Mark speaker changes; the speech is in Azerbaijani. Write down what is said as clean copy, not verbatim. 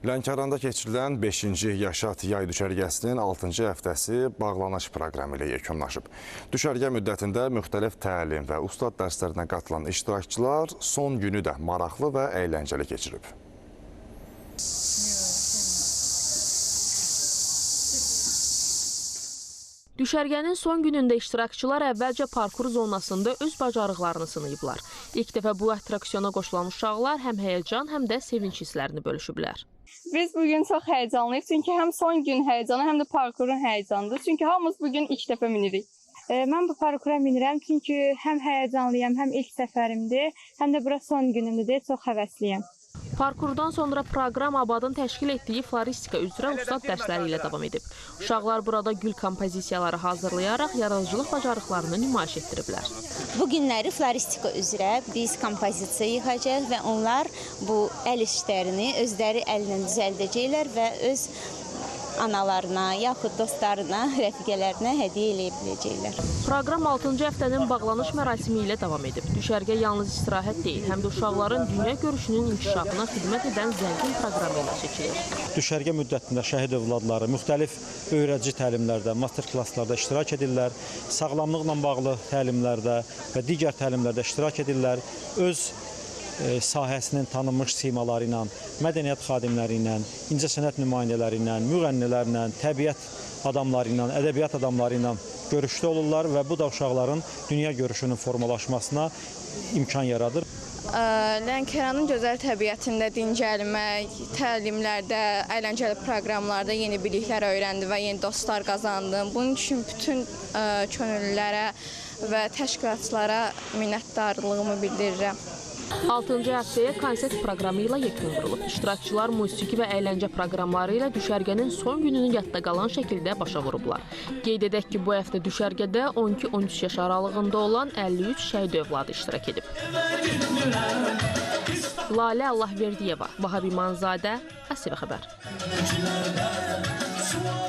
Speaker 1: Lənkəranda keçirilən 5-ci Yaşat yay düşərgəsinin 6-cı həftəsi bağlanış proqramı ilə yekunlaşıb. Düşərgə müddətində müxtəlif təlim və ustad dərslərinə qatılan iştirakçılar son günü də maraqlı və əyləncəli keçirib.
Speaker 2: Düşərgənin son günündə iştirakçılar əvvəlcə parkur zonasında öz bacarıqlarını sınayıblar. İlk dəfə bu attraksiyona qoşulan uşaqlar həm həyəcan, həm də sevinç hisslərini bölüşüblər.
Speaker 3: Biz bugün çox həyəcanlıyıq, çünki həm son gün həyəcanı, həm də parkurun həyəcanıdır. Çünki hamımız bugün ilk dəfə minirik.
Speaker 4: Mən bu parkura minirəm, çünki həm həyəcanlıyam, həm ilk səfərimdir, həm də bura son günümdür, çox həvəsliyəm.
Speaker 2: Parkurdan sonra proqram Abadın təşkil etdiyi floristika üzrə ustad dərsləri ilə davam edib. Uşaqlar burada gül kompozisiyaları hazırlayaraq yaradıcılıq bacarıqlarını nümayiş etdiriblər.
Speaker 5: Bu günləri floristika üzrə biz kompozisiya yığacağıq və onlar bu əl işlərini özləri əllə düzəldəcəklər və öz analarına, yaxud dostlarına, rəfiqələrinə hədiyyə eləyə biləcəklər.
Speaker 2: Proqram 6-cı həftənin bağlanış mərasimi ilə davam edib. Düşərgə yalnız istirahət deyil, həm də uşaqların dünya görüşünün inkişafına xidmət edən zəngin proqram ilə seçilir.
Speaker 6: Düşərgə müddətində şəhid övladları müxtəlif öyrədici təlimlərdə, master klasslarda iştirak edirlər, sağlamlıqla bağlı təlimlərdə və digər təlimlərdə iştirak edirlər. Öz sahəsinin tanınmış simaları ilə, mədəniyyət xadimləri ilə, incəsənət nümayəndələri ilə, müğənnilərlə, təbiət adamları ilə, ədəbiyyat adamları ilə görüşdə olurlar və bu da uşaqların dünya görüşünün formalaşmasına imkan yaradır.
Speaker 7: Lənkəranın gözəl təbiətində dincəlmək, təlimlərdə, əyləncəli proqramlarda yeni biliklər öyrəndim və yeni dostlar qazandım. Bunun üçün bütün könüllülərə və təşkilatçılara minnətdarlığımı bildirirəm.
Speaker 2: 6-cı həftəyə konsert proqramı ilə yekun vurulub. İştirakçılar musiqi və əyləncə proqramları ilə düşərgənin son gününü yadda qalan şəkildə başa vurublar. Qeyd edək ki, bu həftə düşərgədə 12-13 yaş aralığında olan 53 şəhid övladı iştirak edib. Lalə Allahverdiyeva, Vahabi Manzadə, ATV Xəbər.